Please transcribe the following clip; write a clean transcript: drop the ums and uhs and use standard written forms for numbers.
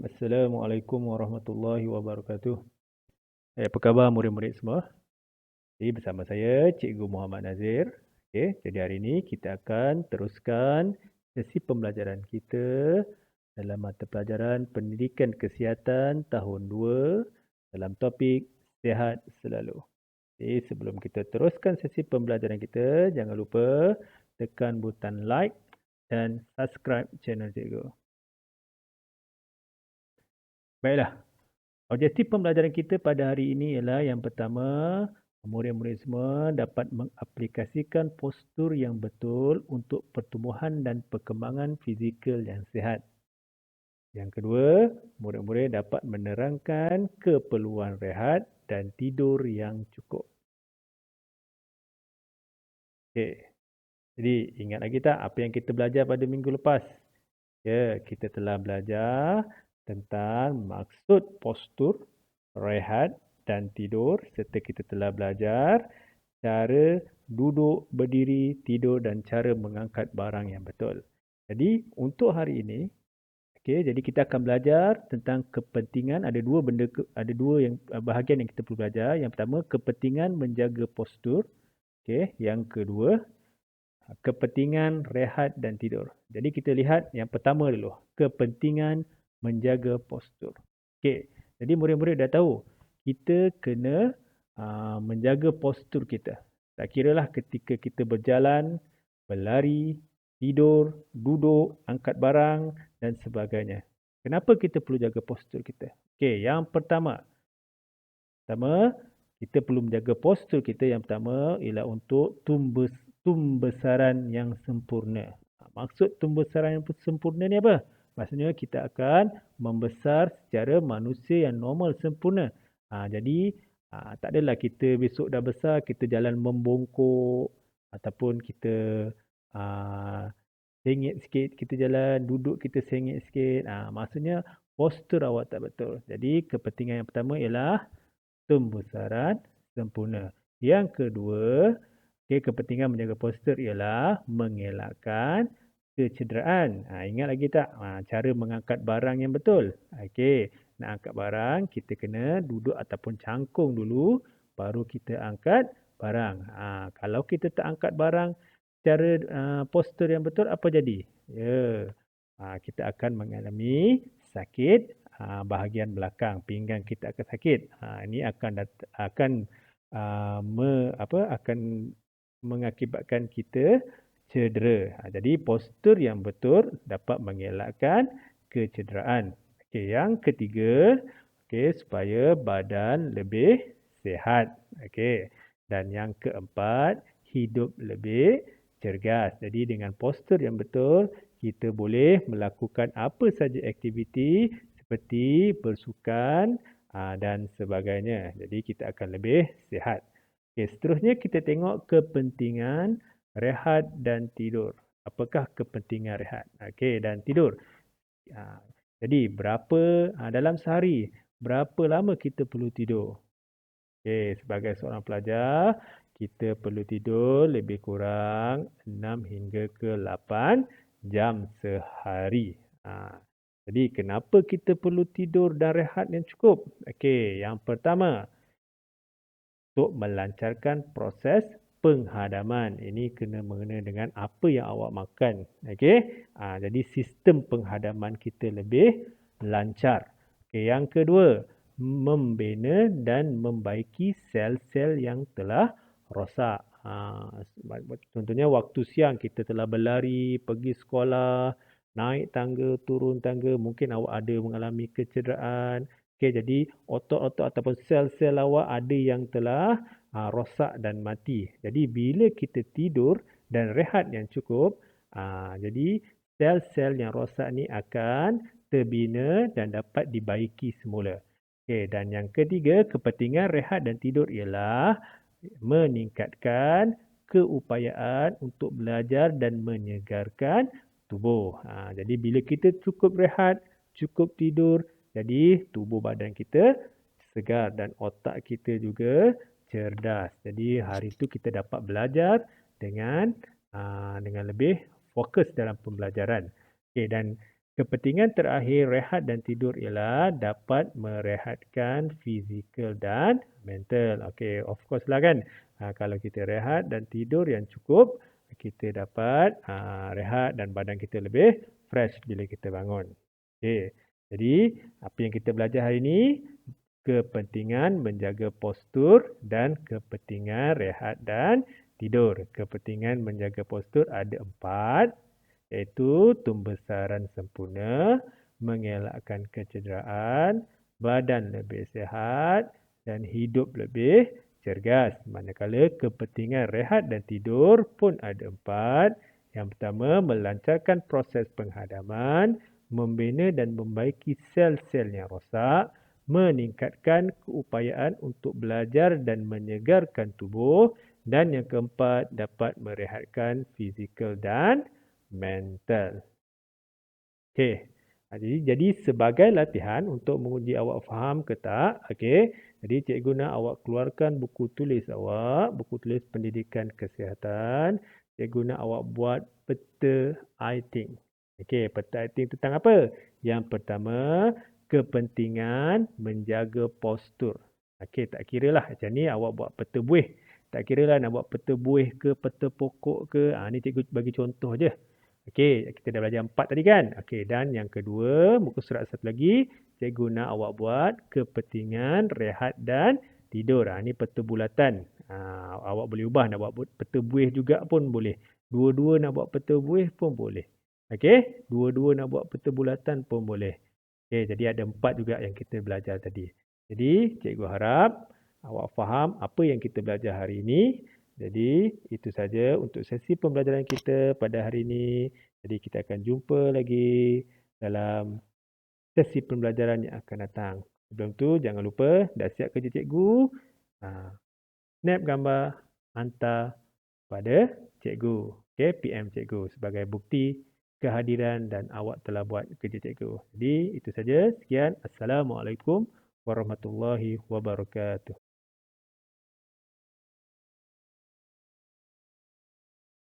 Assalamualaikum warahmatullahi wabarakatuh. Apa khabar murid-murid semua? Jadi bersama saya Cikgu Muhammad Nazir. Okey, jadi hari ini kita akan teruskan sesi pembelajaran kita dalam mata pelajaran Pendidikan Kesihatan tahun 2 dalam topik Sihat Selalu. Jadi sebelum kita teruskan sesi pembelajaran kita, jangan lupa tekan butang like dan subscribe channel Cikgu. Baiklah. Objektif pembelajaran kita pada hari ini ialah yang pertama, murid-murid semua dapat mengaplikasikan postur yang betul untuk pertumbuhan dan perkembangan fizikal yang sihat. Yang kedua, murid-murid dapat menerangkan keperluan rehat dan tidur yang cukup. Okey. Jadi ingat lagi tak apa yang kita belajar pada minggu lepas? Ya, kita telah belajar tentang maksud postur, rehat dan tidur serta kita telah belajar cara duduk, berdiri, tidur dan cara mengangkat barang yang betul. Jadi untuk hari ini, jadi kita akan belajar tentang kepentingan ada dua yang bahagian yang kita perlu belajar. Yang pertama, kepentingan menjaga postur. Yang kedua, kepentingan rehat dan tidur. Jadi kita lihat yang pertama dulu, kepentingan menjaga postur. Jadi murid-murid dah tahu, kita kena menjaga postur kita. Tak kiralah ketika kita berjalan, berlari, tidur, duduk, angkat barang dan sebagainya. Kenapa kita perlu jaga postur kita? Yang pertama, kita perlu menjaga postur kita yang pertama ialah untuk tumbesaran yang sempurna. Maksud tumbesaran yang sempurna ni apa? Maksudnya kita akan membesar secara manusia yang normal sempurna. Jadi tak adalah kita besok dah besar, kita jalan membongkok ataupun kita sengit sikit kita jalan, duduk kita sengit sikit. Maksudnya postur awak tak betul. Jadi kepentingan yang pertama ialah tumbesaran sempurna. Yang kedua, kepentingan menjaga postur ialah mengelakkan kecederaan. Ingat lagi tak cara mengangkat barang yang betul? Nak angkat barang, kita kena duduk ataupun cangkung dulu, baru kita angkat barang. Kalau kita tak angkat barang secara postur yang betul, apa jadi? Kita akan mengalami sakit bahagian belakang, pinggang kita akan sakit. Ini akan mengakibatkan kita cedera. Jadi postur yang betul dapat mengelakkan kecederaan. Yang ketiga, supaya badan lebih sihat. Dan yang keempat, hidup lebih cergas. Jadi dengan postur yang betul, kita boleh melakukan apa saja aktiviti seperti bersukan dan sebagainya. Jadi kita akan lebih sihat. Seterusnya kita tengok kepentingan rehat dan tidur. Apakah kepentingan rehat dan tidur? Jadi dalam sehari, berapa lama kita perlu tidur? Sebagai seorang pelajar, kita perlu tidur lebih kurang 6 hingga ke 8 jam sehari. Jadi kenapa kita perlu tidur dan rehat yang cukup? Yang pertama, untuk melancarkan proses penghadaman. Ini kena mengena dengan apa yang awak makan. Jadi sistem penghadaman kita lebih lancar. Yang kedua, membina dan membaiki sel-sel yang telah rosak. Contohnya waktu siang kita telah berlari, pergi sekolah, naik tangga, turun tangga, mungkin awak ada mengalami kecederaan. Jadi otot-otot ataupun sel-sel awak ada yang telah rosak dan mati. Jadi bila kita tidur dan rehat yang cukup, jadi sel-sel yang rosak ni akan terbina dan dapat dibaiki semula. Dan yang ketiga, kepentingan rehat dan tidur ialah meningkatkan keupayaan untuk belajar dan menyegarkan tubuh. Jadi bila kita cukup rehat, cukup tidur, jadi tubuh badan kita segar dan otak kita juga cerdas. Jadi hari itu kita dapat belajar dengan lebih fokus dalam pembelajaran. Dan Kepentingan terakhir rehat dan tidur ialah dapat merehatkan fizikal dan mental. Okey, of course lah kan. Kalau kita rehat dan tidur yang cukup, kita dapat rehat dan badan kita lebih fresh bila kita bangun. Okey. Jadi, apa yang kita belajar hari ini? Kepentingan menjaga postur dan kepentingan rehat dan tidur. Kepentingan menjaga postur ada 4, iaitu pembesaran sempurna, mengelakkan kecederaan, badan lebih sihat dan hidup lebih cergas. Manakala kepentingan rehat dan tidur pun ada 4. Yang pertama, melancarkan proses penghadaman, membina dan membaiki sel-sel yang rosak, meningkatkan keupayaan untuk belajar dan menyegarkan tubuh, dan yang keempat, dapat merehatkan fizikal dan mental. Okey. Jadi sebagai latihan untuk menguji awak faham ke tak, okey. Jadi cikgu nak awak keluarkan buku tulis awak, buku tulis pendidikan kesihatan. Cikgu nak awak buat peta I-Think. Okey, peta I-Think tentang apa? Yang pertama, kepentingan menjaga postur. Okey, tak kira lah macam ni awak buat peta buih. Tak kira lah nak buat peta buih ke, peta pokok ke. Ni cikgu bagi contoh je. Okey, kita dah belajar 4 tadi kan? Okey, dan yang kedua, muka surat satu lagi, cikgu nak awak buat kepentingan rehat dan tidur. Ni peta bulatan. Awak boleh ubah nak buat peta buih juga pun boleh. Dua-dua nak buat peta buih pun boleh. Okey, dua-dua nak buat peta bulatan pun boleh. Okey, jadi ada 4 juga yang kita belajar tadi. Jadi, cikgu harap awak faham apa yang kita belajar hari ini. Jadi, itu saja untuk sesi pembelajaran kita pada hari ini. Jadi, kita akan jumpa lagi dalam sesi pembelajaran yang akan datang. Sebelum tu, jangan lupa dah siap kerja cikgu. Snap gambar, hantar pada cikgu. Okay, PM cikgu sebagai bukti kehadiran dan awak telah buat kerja cikgu. Jadi, itu saja. Sekian. Assalamualaikum warahmatullahi wabarakatuh.